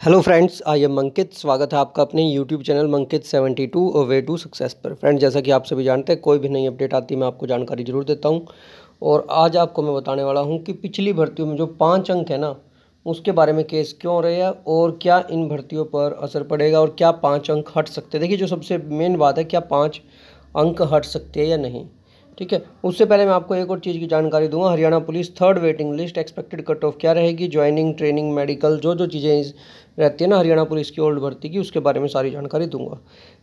Hello friends, I am अंकित। स्वागत है आपका अपने यूट्यूब चैनल मंकित 72 और वे टू सक्सेस पर। फ्रेंड्स, जैसा कि आप सभी जानते हैं, कोई भी नई अपडेट आती है मैं आपको जानकारी जरूर देता हूं। और आज आपको मैं बताने वाला हूं कि पिछली भर्तियों में जो 5 अंक है ना, उसके बारे में केस क्यों हो रहे हैं और क्या इन भर्तियों पर असर पड़ेगा और क्या 5 अंक हट सकते हैं। देखिए, जो सबसे मेन बात है, क्या 5 अंक हट सकते हैं या नहीं। ठीक है, उससे पहले मैं आपको एक और चीज़ की जानकारी दूंगा। Haryana police third waiting list expected cut off क्या रहेगी, ज्वाइनिंग, ट्रेनिंग, मेडिकल, जो चीज़ें रहती है ना हरियाणा पुलिस की ओल्ड भर्ती की, उसके बारे में सारी जानकारी दूंगा।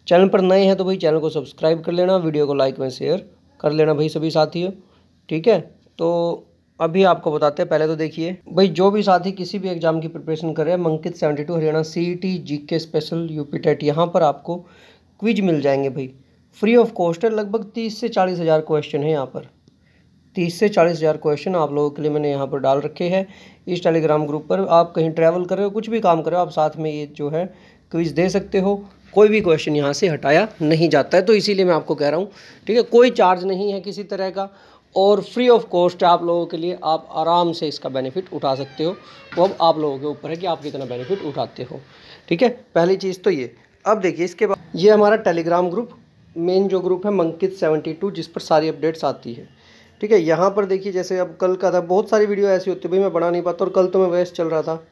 चैनल पर नए हैं तो भाई चैनल को सब्सक्राइब कर लेना, वीडियो को लाइक में शेयर कर लेना भाई सभी साथियों। ठीक है, तो अभी आपको बताते हैं। पहले तो देखिए भाई, जो भी साथी किसी भी एग्जाम की प्रिपरेशन कर रहे हैं, मंकित 72 Haryana CET GK special U P, TET पर आपको क्विज मिल जाएंगे भाई, फ्री ऑफ कॉस्ट है। लगभग 30 से 40 हज़ार क्वेश्चन है यहाँ पर। 30 से 40 हज़ार क्वेश्चन आप लोगों के लिए मैंने यहाँ पर डाल रखे हैं इस टेलीग्राम ग्रुप पर। आप कहीं ट्रैवल कर रहे हो, कुछ भी काम कर रहे हो, आप साथ में ये जो है क्विज दे सकते हो। कोई भी क्वेश्चन यहाँ से हटाया नहीं जाता है, तो इसीलिए मैं आपको कह रहा हूँ। ठीक है, कोई चार्ज नहीं है किसी तरह का और फ्री ऑफ कॉस्ट है आप लोगों के लिए। आप आराम से इसका बेनिफिट उठा सकते हो। वो अब आप लोगों के ऊपर है कि आप कितना बेनिफिट उठाते हो। ठीक है, पहली चीज़ तो ये। अब देखिए, इसके बाद ये हमारा टेलीग्राम ग्रुप, मेन जो ग्रुप है मंकित 72, जिस पर सारी अपडेट्स आती है। ठीक है, यहाँ पर देखिए, जैसे अब कल का था, बहुत सारी वीडियो ऐसी होती है भाई मैं बना नहीं पाता, और कल तो मैं व्यस्त चल रहा था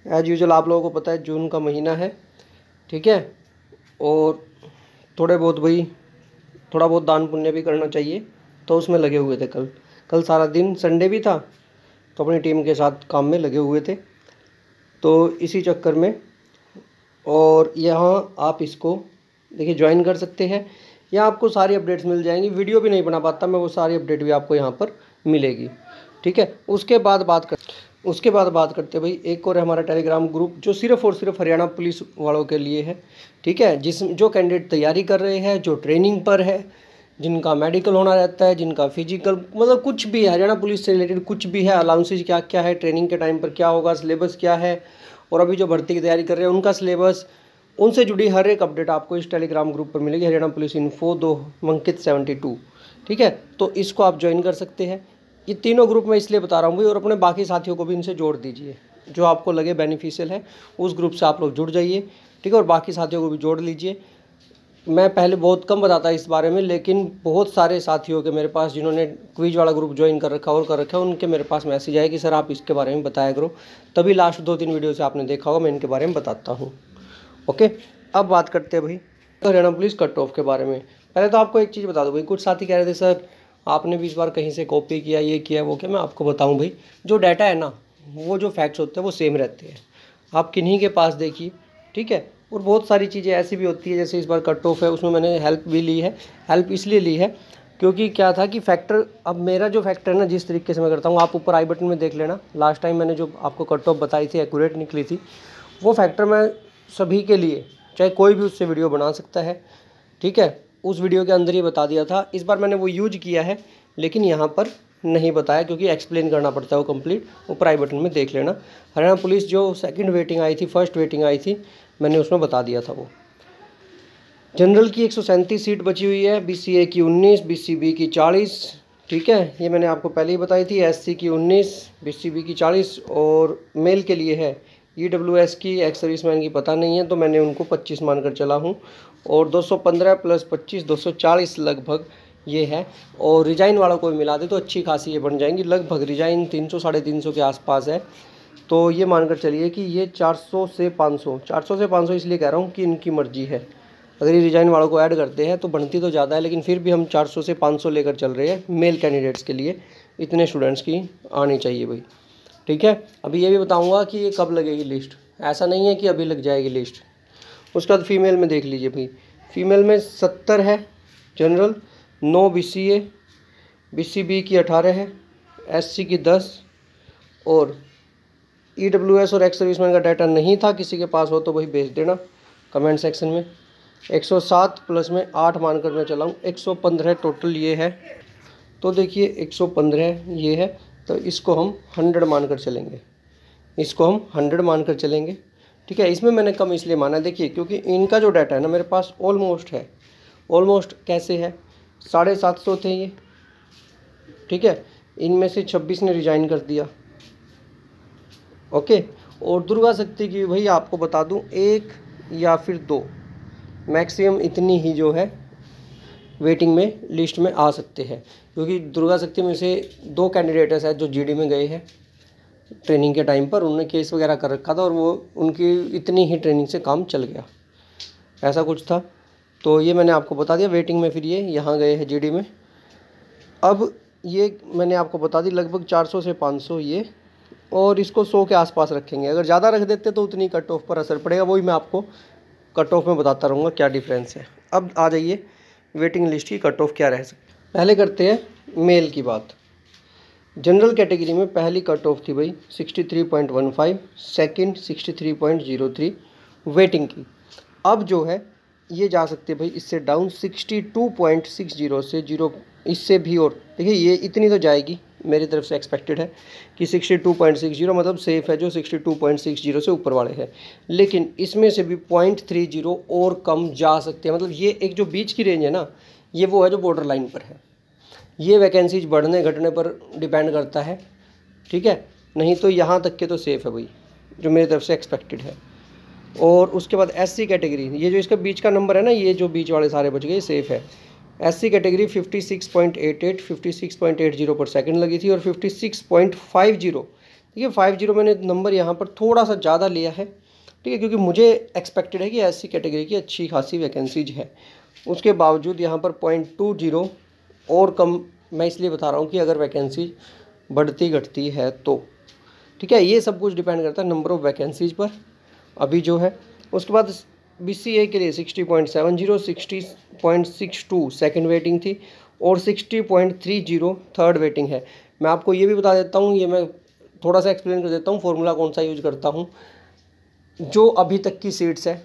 एज यूजुअल। आप लोगों को पता है जून का महीना है। ठीक है, और थोड़ा बहुत दान पुण्य भी करना चाहिए, तो उसमें लगे हुए थे। कल सारा दिन संडे भी था, तो अपनी टीम के साथ काम में लगे हुए थे, तो इसी चक्कर में। और यहाँ आप इसको देखिए ज्वाइन कर सकते हैं, यहाँ आपको सारी अपडेट्स मिल जाएंगी। वीडियो भी नहीं बना पाता मैं, वो सारी अपडेट भी आपको यहाँ पर मिलेगी। ठीक है, उसके बाद बात करते हैं भाई, एक और हमारा टेलीग्राम ग्रुप जो सिर्फ़ और सिर्फ हरियाणा पुलिस वालों के लिए है। ठीक है, जो कैंडिडेट तैयारी कर रहे हैं, जो ट्रेनिंग पर है, जिनका मेडिकल होना रहता है, जिनका फिजिकल, मतलब कुछ भी है हरियाणा पुलिस से रिलेटेड, कुछ भी है, अलाउंसेज क्या क्या है, ट्रेनिंग के टाइम पर क्या होगा, सिलेबस क्या है, और अभी जो भर्ती की तैयारी कर रहे हैं उनका सिलेबस, उनसे जुड़ी हर एक अपडेट आपको इस टेलीग्राम ग्रुप पर मिलेगी। Haryana police info 2 मंकित 72। ठीक है, तो इसको आप ज्वाइन कर सकते हैं। ये तीनों ग्रुप मैं इसलिए बता रहा हूँ भाई, और अपने बाकी साथियों को भी इनसे जोड़ दीजिए। जो आपको लगे बेनिफिशियल है उस ग्रुप से आप लोग जुड़ जाइए। ठीक है, और बाकी साथियों को भी जोड़ लीजिए। मैं पहले बहुत कम बताता इस बारे में, लेकिन बहुत सारे साथियों के मेरे पास जिन्होंने क्विज वाला ग्रुप ज्वाइन कर रखा है, उनके मेरे पास मैसेज आए कि सर आप इसके बारे में बताया करो। तभी लास्ट 2-3 वीडियो से आपने देखा होगा मैं इनके बारे में बताता हूँ। ओके, अब बात करते हैं भाई हरियाणा पुलिस कट ऑफ के बारे में। पहले तो आपको एक चीज़ बता दूँ भाई, कुछ साथी कह रहे थे सर आपने भी इस बार कहीं से कॉपी किया, ये किया वो किया। मैं आपको बताऊं भाई, जो डाटा है ना, वो जो फैक्ट्स होते हैं वो सेम रहते हैं। आप किन्हीं के पास देखिए। ठीक है, और बहुत सारी चीज़ें ऐसी भी होती है, जैसे इस बार कट ऑफ है, उसमें मैंने हेल्प भी ली है। हेल्प इसलिए ली है क्योंकि क्या था कि फैक्टर, अब मेरा जो फैक्टर है ना, जिस तरीके से मैं करता हूँ, आप ऊपर आई बटन में देख लेना। लास्ट टाइम मैंने जो आपको कट ऑफ बताई थी, एक्यूरेट निकली थी, वो फैक्टर मैं सभी के लिए, चाहे कोई भी उससे वीडियो बना सकता है। ठीक है, उस वीडियो के अंदर ही बता दिया था। इस बार मैंने वो यूज किया है, लेकिन यहाँ पर नहीं बताया क्योंकि एक्सप्लेन करना पड़ता है वो कंप्लीट। ऊपर आई बटन में देख लेना। हरियाणा पुलिस जो सेकंड वेटिंग आई थी, फर्स्ट वेटिंग आई थी, मैंने उसमें बता दिया था वो। जनरल की 137 सीट बची हुई है, BCA की 19, BCB की 40। ठीक है, ये मैंने आपको पहले ही बताई थी। SC की 19, BCB की 40, और मेल के लिए है EWS की, एक्स सर्विसमैन की पता नहीं है, तो मैंने उनको 25 मानकर चला हूँ। और 215 + 25 240 लगभग ये है। और रिजाइन वालों को भी मिला दे तो अच्छी खासी ये बन जाएंगी। लगभग रिजाइन 300 350 के आसपास है, तो ये मानकर चलिए कि ये 400 से 500 इसलिए कह रहा हूँ कि इनकी मर्जी है। अगर ये रिजाइन वालों को ऐड करते हैं तो बनती तो ज़्यादा है, लेकिन फिर भी हम 400 से 500 लेकर चल रहे हैं मेल कैंडिडेट्स के लिए। इतने स्टूडेंट्स की आनी चाहिए भाई। ठीक है, अभी ये भी बताऊंगा कि ये कब लगेगी लिस्ट। ऐसा नहीं है कि अभी लग जाएगी लिस्ट। उसके बाद फीमेल में देख लीजिए भाई, फीमेल में 70 है जनरल, 9 BCA, BCB की 18 है, SC की 10, और EWS और एक्स सर्विसमैन का डाटा नहीं था। किसी के पास हो तो वही भेज देना कमेंट सेक्शन में। 107 प्लस में 8 मानकर मैं चलाऊँ, 115 टोटल ये है। तो देखिए 115 ये है, तो इसको हम 100 मानकर चलेंगे, ठीक है, इसमें मैंने कम इसलिए माना, देखिए क्योंकि इनका जो डाटा है ना मेरे पास ऑलमोस्ट है। ऑलमोस्ट कैसे है, 750 थे ये। ठीक है, इनमें से 26 ने रिजाइन कर दिया। ओके, और दुर्गा शक्ति की भाई आपको बता दूं 1 या फिर 2 मैक्सिमम इतनी ही जो है वेटिंग में लिस्ट में आ सकते हैं, क्योंकि दुर्गा शक्ति में से 2 कैंडिडेट्स हैं जो जीडी में गए हैं ट्रेनिंग के टाइम पर, उन्होंने केस वगैरह कर रखा था और वो उनकी इतनी ही ट्रेनिंग से काम चल गया, ऐसा कुछ था। तो ये मैंने आपको बता दिया वेटिंग में। फिर ये यहाँ गए हैं जीडी में। अब ये मैंने आपको बता दी लगभग 400 से 500 ये, और इसको 100 के आसपास रखेंगे। अगर ज़्यादा रख देते तो उतनी कट ऑफ पर असर पड़ेगा, वही मैं आपको कट ऑफ में बताता रहूँगा क्या डिफरेंस है। अब आ जाइए वेटिंग लिस्ट की कट ऑफ क्या रह सकती है। पहले करते हैं मेल की बात। जनरल कैटेगरी में पहली कट ऑफ थी भाई 63.15, सेकंड 63.03 वेटिंग की। अब जो है ये जा सकते भाई इससे डाउन 62.60 से 0, इससे भी, और देखिए ये इतनी तो जाएगी मेरी तरफ से एक्सपेक्टेड है कि 62.60 मतलब सेफ़ है जो 62.60 से ऊपर वाले हैं, लेकिन इसमें से भी 0.30 और कम जा सकते हैं। मतलब ये एक जो बीच की रेंज है ना, ये वो है जो बॉर्डर लाइन पर है। ये वैकेंसीज बढ़ने घटने पर डिपेंड करता है, ठीक है, नहीं तो यहाँ तक के तो सेफ़ है भाई जो मेरी तरफ से एक्सपेक्टेड है। और उसके बाद एससी कैटेगरी, ये जो इसका बीच का नंबर है ना, ये जो बीच वाले सारे बच गए सेफ़ है। एससी कैटेगरी 56.88 56.80 पर सेकंड लगी थी और 56.50, ठीक है 50 मैंने नंबर यहाँ पर थोड़ा सा ज़्यादा लिया है, ठीक है, क्योंकि मुझे एक्सपेक्टेड है कि एससी कैटेगरी की अच्छी खासी वैकेंसीज है। उसके बावजूद यहाँ पर 0.20 और कम मैं इसलिए बता रहा हूँ कि अगर वैकेंसी बढ़ती घटती है तो, ठीक है, ये सब कुछ डिपेंड करता है नंबर ऑफ़ वैकेंसीज पर अभी जो है। उसके बाद बीसीए के लिए 60.70 60.62 सेकंड वेटिंग थी और 60.30 थर्ड वेटिंग है। मैं आपको ये भी बता देता हूँ, ये मैं थोड़ा सा एक्सप्लेन कर देता हूँ फॉर्मूला कौन सा यूज करता हूँ। जो अभी तक की सीट्स है,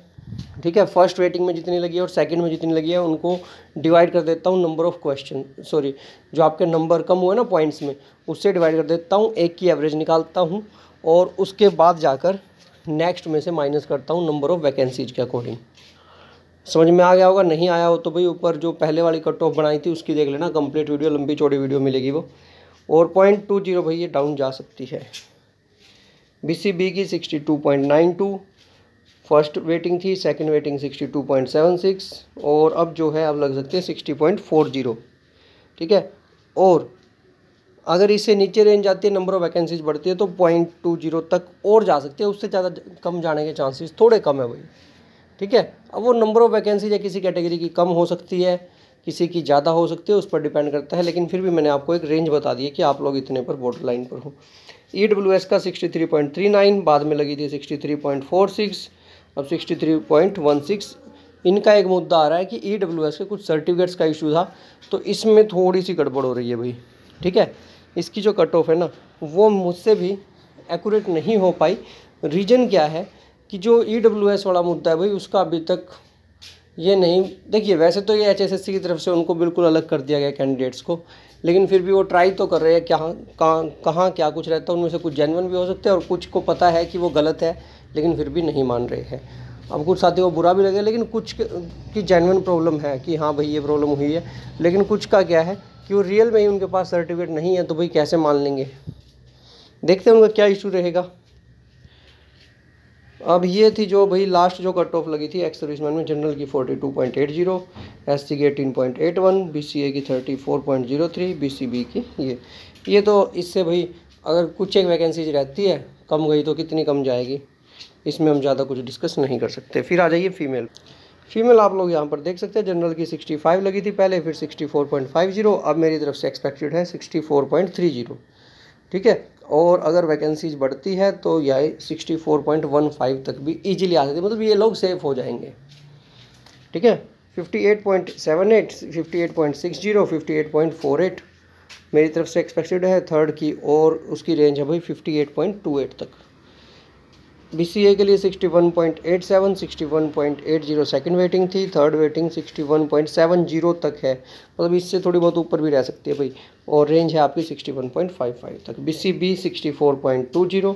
ठीक है, फर्स्ट वेटिंग में जितनी लगी है और सेकंड में जितनी लगी है उनको डिवाइड कर देता हूँ नंबर ऑफ़ क्वेश्चन, सॉरी जो आपके नंबर कम हुए ना पॉइंट्स में, उससे डिवाइड कर देता हूँ, एक की एवरेज निकालता हूँ और उसके बाद जाकर नेक्स्ट में से माइनस करता हूँ नंबर ऑफ़ वैकेंसीज के अकॉर्डिंग। समझ में आ गया होगा, नहीं आया हो तो भाई ऊपर जो पहले वाली कट ऑफ बनाई थी उसकी देख लेना, कंप्लीट वीडियो, लंबी चौड़ी वीडियो मिलेगी वो। और 0.20 भाई ये डाउन जा सकती है। बीसीबी की 62.92 फर्स्ट वेटिंग थी, सेकंड वेटिंग 62.76 और अब जो है अब लग सकते हैं 60.40, ठीक है। और अगर इससे नीचे रेंज जाती है, नंबर ऑफ़ वैकेंसीज बढ़ती है तो 0.20 तक और जा सकते हैं, उससे ज़्यादा कम जाने के चांसेस थोड़े कम है भाई, ठीक है। अब वो नंबर ऑफ़ वैकेंसीज है, किसी कैटेगरी की कम हो सकती है, किसी की ज़्यादा हो सकती है, उस पर डिपेंड करता है, लेकिन फिर भी मैंने आपको एक रेंज बता दी है कि आप लोग इतने पर बॉर्डर लाइन पर हो। EWS का 63.39, बाद में लगी थी 63.46, अब 63.16। इनका एक मुद्दा आ रहा है कि EWS के कुछ सर्टिफिकेट्स का इशू था, तो इसमें थोड़ी सी गड़बड़ हो रही है भाई, ठीक है। इसकी जो कट ऑफ है ना वो मुझसे भी एक्यूरेट नहीं हो पाई। रीज़न क्या है कि जो EWS वाला मुद्दा है भाई उसका अभी तक ये नहीं, देखिए वैसे तो ये HSSC की तरफ से उनको बिल्कुल अलग कर दिया गया कैंडिडेट्स को, लेकिन फिर भी वो ट्राई तो कर रहे हैं कहाँ क्या कुछ रहता है, उनमें से कुछ जेन्युइन भी हो सकते हैं और कुछ को पता है कि वो गलत है लेकिन फिर भी नहीं मान रहे हैं। अब कुछ साथियों को बुरा भी लगे, लेकिन कुछ की जेन्युइन प्रॉब्लम है कि हाँ भाई ये प्रॉब्लम हुई है, लेकिन कुछ का क्या है कि वो रियल में ही उनके पास सर्टिफिकेट नहीं है, तो भाई कैसे मान लेंगे। देखते हैं उनका क्या इशू रहेगा। अब ये थी जो भाई लास्ट जो कट ऑफ लगी थी एक्स सर्विसमैन में, जनरल की 42.80, एससी की 18.81, बीसीए की 34.03, बीसीबी की ये तो इससे भाई अगर कुछ एक वैकेंसीज रहती है कम गई तो कितनी कम जाएगी, इसमें हम ज़्यादा कुछ डिस्कस नहीं कर सकते। फिर आ जाइए फीमेल आप लोग यहाँ पर देख सकते हैं, जनरल की 65 लगी थी पहले, फिर 64.50, अब मेरी तरफ से एक्सपेक्टेड है 64.30, ठीक है। और अगर वैकेंसीज बढ़ती है तो यह 64.15 तक भी इजीली आ सकती है, मतलब ये लोग सेफ हो जाएंगे, ठीक है। 58.78, 58.60, 58.48 मेरी तरफ से एक्सपेक्टेड है थर्ड की, और उसकी रेंज है भाई 58.28 तक। बीसीए के लिए 61.87, 61.80 सेकंड वेटिंग थी, थर्ड वेटिंग 61.70 तक है, मतलब इससे थोड़ी बहुत ऊपर भी रह सकती है भाई, और रेंज है आपकी 61.55 तक। बीसीबी 64.20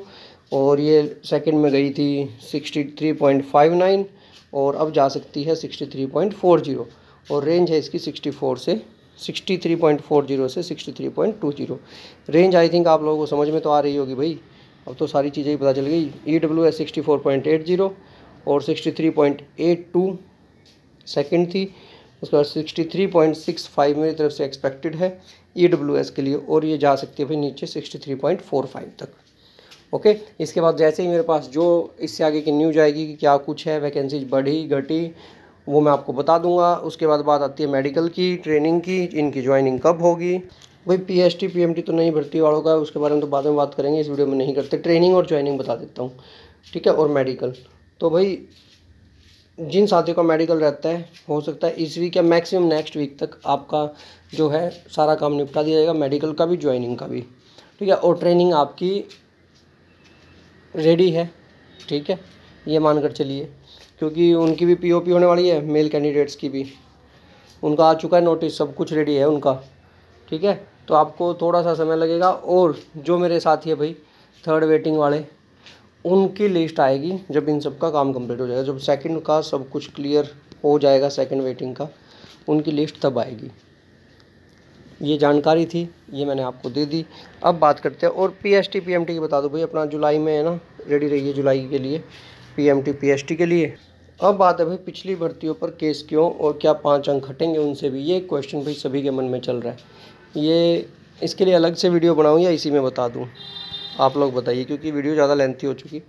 और ये सेकंड में गई थी 63.59 और अब जा सकती है 63.40 और रेंज है इसकी 63.40 से 63.20। रेंज आई थिंक आप लोगों को समझ में तो आ रही होगी भाई अब तो सारी चीज़ें ही पता चल गई। EWS 64.80 और 63.82 सेकंड थी। उसके बाद 63.65 मेरी तरफ से एक्सपेक्टेड है EWS के लिए, और ये जा सकती है भाई नीचे 63.45 तक। ओके, इसके बाद जैसे ही मेरे पास जो इससे आगे की न्यूज आएगी कि क्या कुछ है, वैकेंसीज बढ़ी घटी, वो मैं आपको बता दूंगा। उसके बाद बात आती है मेडिकल की, ट्रेनिंग की, इनकी ज्वाइनिंग कब होगी। भाई PST PMT तो नहीं भर्ती वालों का, उसके बारे में तो बाद में बात करेंगे, इस वीडियो में नहीं करते। ट्रेनिंग और ज्वाइनिंग बता देता हूँ, ठीक है। और मेडिकल तो भाई जिन साथियों का मेडिकल रहता है, हो सकता है इस वीक या मैक्सिमम नेक्स्ट वीक तक आपका जो है सारा काम निपटा दिया जाएगा, मेडिकल का भी, ज्वाइनिंग का भी, ठीक है। और ट्रेनिंग आपकी रेडी है, ठीक है, ये मानकर चलिए, क्योंकि उनकी भी POP होने वाली है, मेल कैंडिडेट्स की भी, उनका आ चुका है नोटिस, सब कुछ रेडी है उनका, ठीक है। तो आपको थोड़ा सा समय लगेगा। और जो मेरे साथी है भाई थर्ड वेटिंग वाले, उनकी लिस्ट आएगी जब इन सब का काम कंप्लीट हो जाएगा, जब सेकंड का सब कुछ क्लियर हो जाएगा, सेकंड वेटिंग का, उनकी लिस्ट तब आएगी। ये जानकारी थी, ये मैंने आपको दे दी। अब बात करते हैं और PST PMT की बता दो भाई, अपना जुलाई में है ना, रेडी रहिए जुलाई के लिए, PMT PST के लिए। अब बात है भाई पिछली भर्तियों पर केस क्यों और क्या 5 अंक हटेंगे उनसे भी, ये क्वेश्चन भाई सभी के मन में चल रहा है। ये इसके लिए अलग से वीडियो बनाऊँ या इसी में बता दूँ, आप लोग बताइए, क्योंकि वीडियो ज़्यादा लेंथी हो चुकी।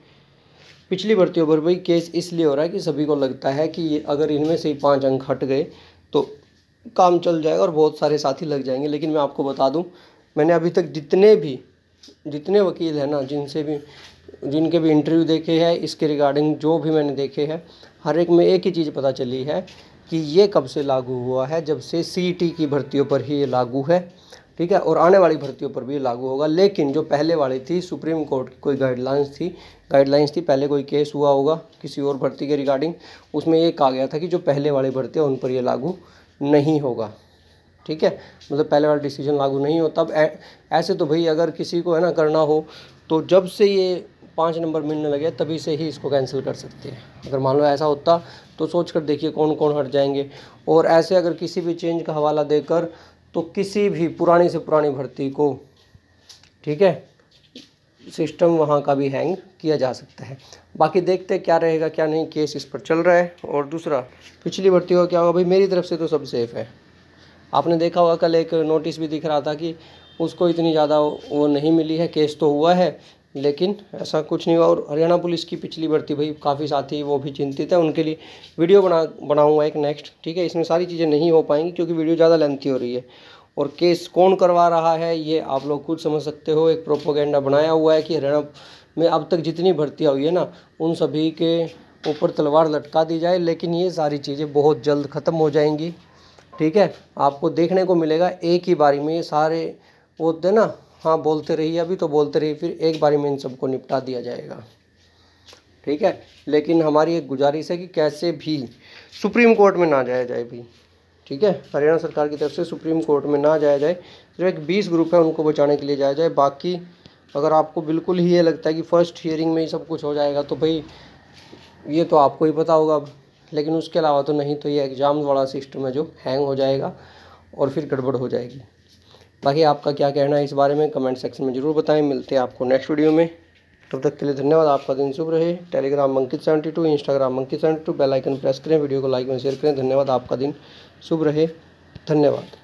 पिछली भर्तियों पर भाई केस इसलिए हो रहा है कि सभी को लगता है कि ये अगर इनमें से ही 5 अंक हट गए तो काम चल जाएगा और बहुत सारे साथी लग जाएंगे। लेकिन मैं आपको बता दूं, मैंने अभी तक जितने वकील हैं ना, जिनके भी इंटरव्यू देखे हैं इसके रिगार्डिंग, जो भी मैंने देखे हैं, हर एक में एक ही चीज़ पता चली है कि ये कब से लागू हुआ है, जब से CET की भर्तियों पर ही ये लागू है, ठीक है। और आने वाली भर्तियों पर भी लागू होगा। लेकिन जो पहले वाली थी, सुप्रीम कोर्ट की कोई गाइडलाइंस थी, पहले कोई केस हुआ होगा किसी और भर्ती के रिगार्डिंग, उसमें ये कहा गया था कि जो पहले वाली भर्ती है उन पर ये लागू नहीं होगा, ठीक है। मतलब पहले वाला डिसीजन लागू नहीं होता। अब ऐसे तो भाई अगर किसी को है ना करना हो, तो जब से ये 5 नंबर मिलने लगे तभी से ही इसको कैंसिल कर सकते हैं। अगर मान लो ऐसा होता तो सोच कर देखिए कौन कौन हट जाएंगे। और ऐसे अगर किसी भी चेंज का हवाला देकर तो किसी भी पुरानी से पुरानी भर्ती को, ठीक है, सिस्टम वहाँ का भी हैंग किया जा सकता है। बाकी देखते क्या रहेगा क्या नहीं, केस इस पर चल रहा है। और दूसरा, पिछली भर्ती का क्या होगा भाई, मेरी तरफ से तो सब सेफ़ है। आपने देखा होगा कल एक नोटिस भी दिख रहा था कि उसको इतनी ज़्यादा वो नहीं मिली है, केस तो हुआ है लेकिन ऐसा कुछ नहीं हुआ। और हरियाणा पुलिस की पिछली भर्ती भाई काफ़ी साथी वो भी चिंतित है, उनके लिए वीडियो बनाऊंगा एक नेक्स्ट, ठीक है। इसमें सारी चीज़ें नहीं हो पाएंगी क्योंकि वीडियो ज़्यादा लेंथी हो रही है। और केस कौन करवा रहा है ये आप लोग खुद समझ सकते हो। एक प्रोपोगेंडा बनाया हुआ है कि हरियाणा में अब तक जितनी भर्तियाँ हुई है ना, उन सभी के ऊपर तलवार लटका दी जाए। लेकिन ये सारी चीज़ें बहुत जल्द ख़त्म हो जाएंगी, ठीक है। आपको देखने को मिलेगा एक ही बारी में ये सारे होते ना, हाँ बोलते रहिए, अभी तो बोलते रहिए, फिर एक बारी में इन सबको निपटा दिया जाएगा, ठीक है। लेकिन हमारी एक गुजारिश है कि कैसे भी सुप्रीम कोर्ट में ना जाया जाए भी, ठीक है। हरियाणा सरकार की तरफ से सुप्रीम कोर्ट में ना जाया जाए, सिर्फ एक 20 ग्रुप है उनको बचाने के लिए जाया जाए। बाकी अगर आपको बिल्कुल ही ये लगता है कि फर्स्ट हियरिंग में ही सब कुछ हो जाएगा तो भाई ये तो आपको ही पता होगा अब। लेकिन उसके अलावा तो नहीं, तो ये एग्ज़ाम वाला सिस्टम है जो हैंग हो जाएगा और फिर गड़बड़ हो जाएगी। बाकी आपका क्या कहना है इस बारे में कमेंट सेक्शन में ज़रूर बताएं। मिलते हैं आपको नेक्स्ट वीडियो में, तब तक के लिए धन्यवाद। आपका दिन शुभ रहे। टेलीग्राम मंकित72, इंस्टाग्राम मंकित72, बेल आइकन प्रेस करें, वीडियो को लाइक और शेयर करें। धन्यवाद, आपका दिन शुभ रहे, धन्यवाद।